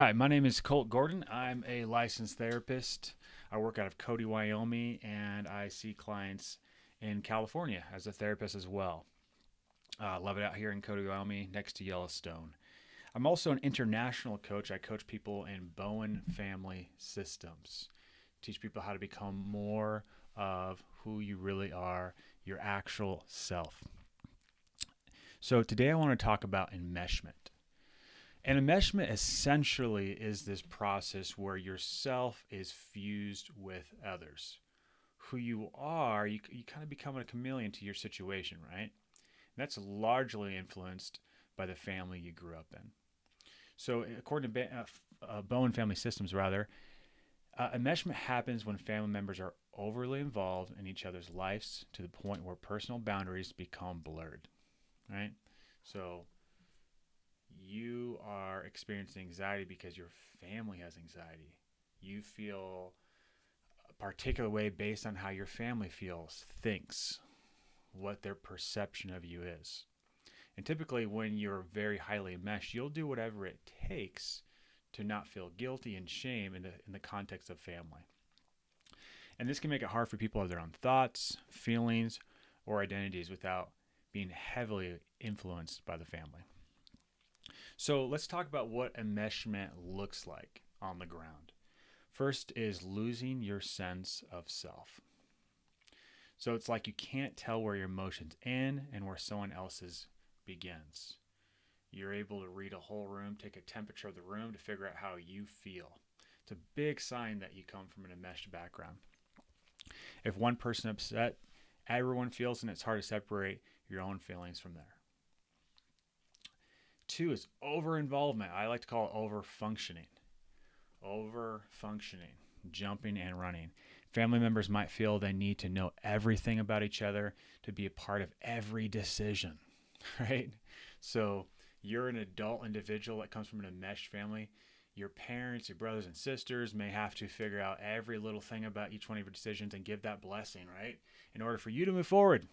Hi, my name is Colt Gordon. I'm a licensed therapist. I work out of Cody, Wyoming, and I see clients in California as a therapist as well. Love it out here in Cody, Wyoming, next to Yellowstone. I'm also an international coach. I coach people in Bowen Family Systems. Teach people how to become more of who you really are, your actual self. So today I want to talk about enmeshment. And enmeshment essentially is this process where yourself is fused with others. Who you are, you kind of become a chameleon to your situation, right? And that's largely influenced by the family you grew up in. So, according to Bowen Family Systems, enmeshment happens when family members are overly involved in each other's lives to the point where personal boundaries become blurred, right? So, you are experiencing anxiety because your family has anxiety. You feel a particular way based on how your family feels, thinks, what their perception of you is. And typically, when you're very highly enmeshed, you'll do whatever it takes to not feel guilty and shame in the context of family. And this can make it hard for people to have their own thoughts, feelings, or identities without being heavily influenced by the family. So let's talk about what enmeshment looks like on the ground. First is losing your sense of self. So it's like you can't tell where your emotions end and where someone else's begins. You're able to read a whole room, take a temperature of the room to figure out how you feel. It's a big sign that you come from an enmeshed background. If one person upset, everyone feels, and it's hard to separate your own feelings from there. Two is over involvement. I like to call it over functioning. Over functioning, jumping and running. Family members might feel they need to know everything about each other to be a part of every decision, right? So you're an adult individual that comes from an enmeshed family. Your parents, your brothers and sisters may have to figure out every little thing about each one of your decisions and give that blessing, right? In order for you to move forward.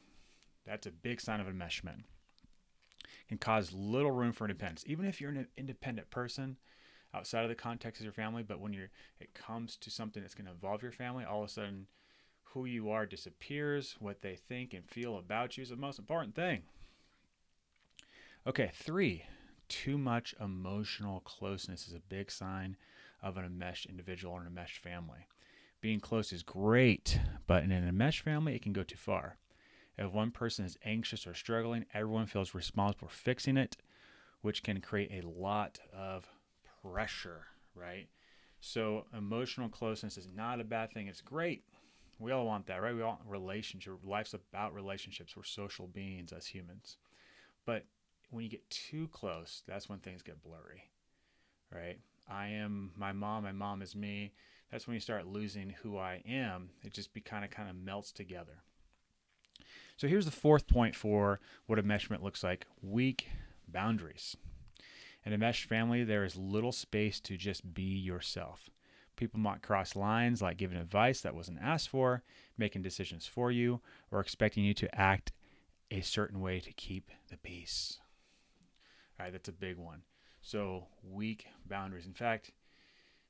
That's a big sign of enmeshment. It can cause little room for independence. Even if you're an independent person, outside of the context of your family, but when it comes to something that's going to involve your family, all of a sudden who you are disappears. What they think and feel about you is the most important thing. Okay, three, too much emotional closeness is a big sign of an enmeshed individual or an enmeshed family. Being close is great, but in an enmeshed family, it can go too far. If one person is anxious or struggling, everyone feels responsible for fixing it, which can create a lot of pressure, right? So emotional closeness is not a bad thing. It's great. We all want that, right? We all want relationship. Life's about relationships. We're social beings as humans. But when you get too close, that's when things get blurry, right? I am my mom is me. That's when you start losing who I am. It just be kind of melts together. So here's the fourth point for what enmeshment looks like: weak boundaries. In a meshed family, there is little space to just be yourself. People might cross lines like giving advice that wasn't asked for, making decisions for you, or expecting you to act a certain way to keep the peace. All right, that's a big one. So, weak boundaries. In fact,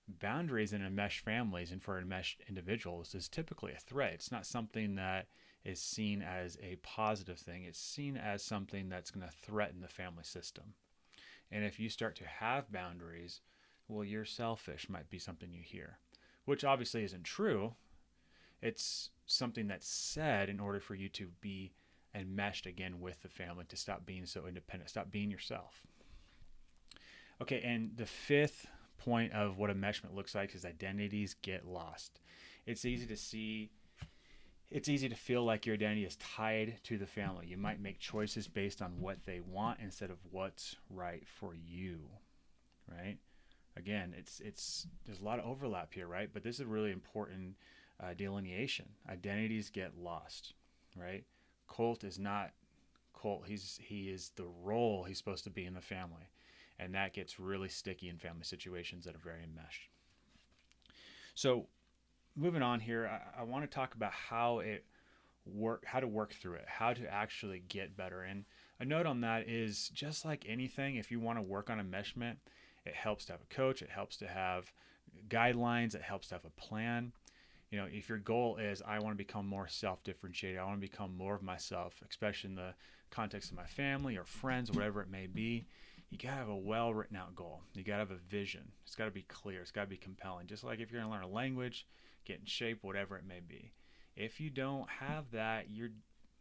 boundaries in enmeshed families and for enmeshed individuals is typically a threat. It's not something that is seen as a positive thing, it's seen as something that's going to threaten the family system. And if you start to have boundaries, well, you're selfish might be something you hear, which obviously isn't true. It's something that's said in order for you to be enmeshed again with the family, to stop being so independent, stop being yourself. Okay, and the fifth point of what enmeshment looks like is identities get lost. It's easy to see it's easy to feel like your identity is tied to the family. You might make choices based on what they want instead of what's right for you, right? Again, it's there's a lot of overlap here, right? But this is a really important delineation. Identities get lost, right? Colt is not Colt. He is the role he's supposed to be in the family, and that gets really sticky in family situations that are very enmeshed. So moving on here, I want to talk about how to work through it, how to actually get better. And a note on that is just like anything, if you want to work on enmeshment, It helps to have a coach. It helps to have guidelines. It helps to have a plan. If your goal is, I want to become more self-differentiated, I want to become more of myself, especially in the context of my family or friends, whatever it may be, you got to have a well written out goal. You got to have a vision. It's got to be clear. It's got to be compelling. Just like if you're going to learn a language, get in shape, whatever it may be. If you don't have that, you're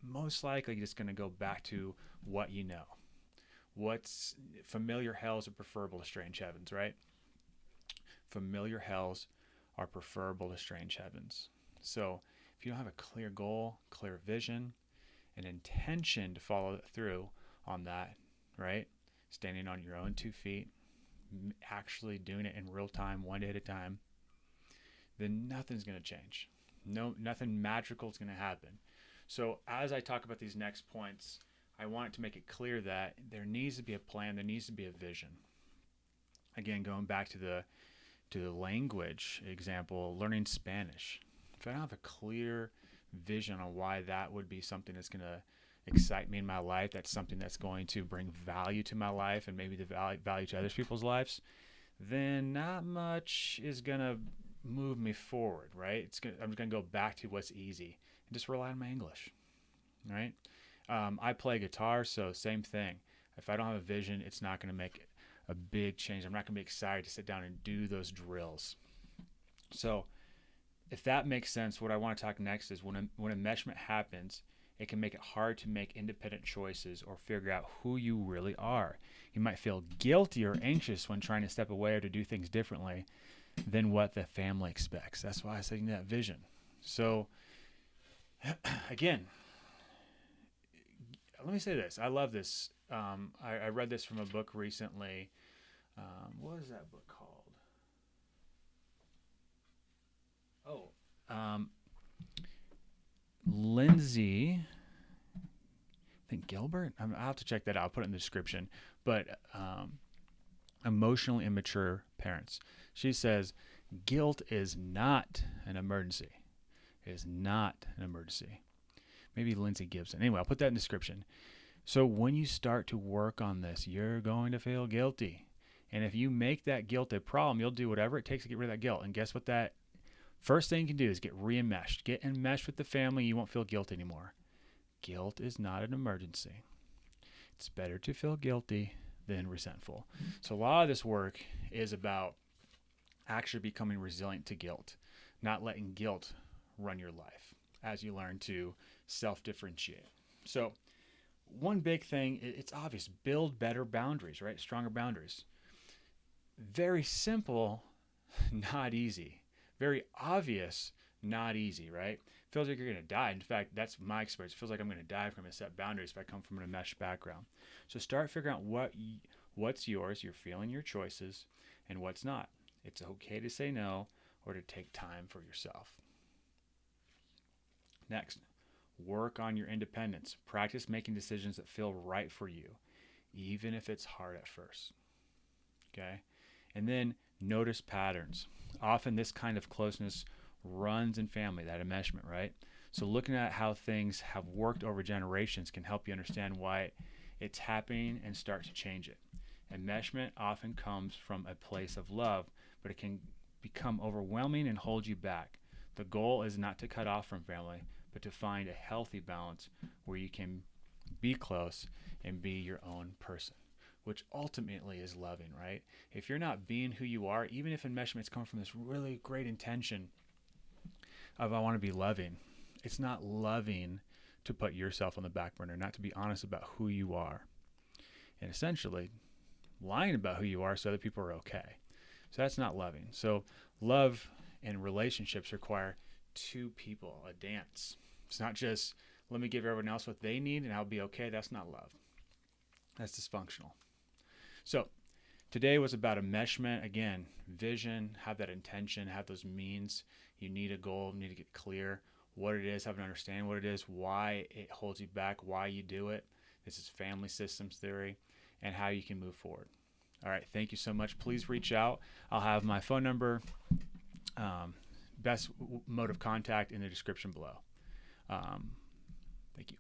most likely just going to go back to what you know. What's familiar hells are preferable to strange heavens, right? Familiar hells are preferable to strange heavens. So if you don't have a clear goal, clear vision, an intention to follow through on that, right? Standing on your own 2 feet, actually doing it in real time, one day at a time, then nothing's going to change. Nothing magical is going to happen. So as I talk about these next points, I want to make it clear that there needs to be a plan, there needs to be a vision. Again, going back to the language example, learning Spanish. If I don't have a clear vision on why that would be something that's going to excite me in my life, that's something that's going to bring value to my life and maybe the value to other people's lives, then not much is going to move me forward, right? I'm just going to go back to what's easy and just rely on my English, right? I play guitar, so same thing. If I don't have a vision, it's not going to make a big change. I'm not going to be excited to sit down and do those drills. So if that makes sense, what I want to talk next is when enmeshment happens, it can make it hard to make independent choices or figure out who you really are. You might feel guilty or anxious when trying to step away or to do things differently than what the family expects. That's why I said that vision. So again, let me say this. I love this. I read this from a book recently. What is that book called? Lindsay, I think Gilbert. I'll have to check that out. I'll put it in the description. But emotionally immature parents. She says, guilt is not an emergency. It is not an emergency. Maybe Lindsay Gibson. Anyway, I'll put that in the description. So when you start to work on this, you're going to feel guilty. And if you make that guilt a problem, you'll do whatever it takes to get rid of that guilt. And guess what that first thing you can do is get re-enmeshed. Get enmeshed with the family. You won't feel guilt anymore. Guilt is not an emergency. It's better to feel guilty than resentful. So a lot of this work is about actually becoming resilient to guilt, not letting guilt run your life as you learn to self-differentiate. So one big thing, it's obvious, build better boundaries, right? Stronger boundaries. Very simple, not easy. Very obvious, not easy, right? Feels like you're going to die. In fact, that's my experience. It feels like I'm going to die if I'm going to set boundaries if I come from an enmeshed background. So start figuring out what's yours, you're feeling your choices, and what's not. It's okay to say no or to take time for yourself. Next, work on your independence. Practice making decisions that feel right for you, even if it's hard at first. Okay? And then notice patterns. Often this kind of closeness runs in family, that enmeshment, right? So looking at how things have worked over generations can help you understand why it's happening and start to change it. Enmeshment often comes from a place of love, but it can become overwhelming and hold you back. The goal is not to cut off from family, but to find a healthy balance where you can be close and be your own person, which ultimately is loving, right? If you're not being who you are, even if enmeshments come from this really great intention of I want to be loving, it's not loving to put yourself on the back burner, not to be honest about who you are, and essentially lying about who you are so other people are okay. So that's not loving. So love and relationships require two people, a dance. It's not just let me give everyone else what they need and I'll be okay. That's not love. That's dysfunctional. So today was about enmeshment. Again, vision, have that intention, have those means. You need a goal, you need to get clear what it is, have an understanding what it is, why it holds you back, why you do it. This is family systems theory and how you can move forward. All right, thank you so much. Please reach out. I'll have my phone number, best mode of contact in the description below. Thank you.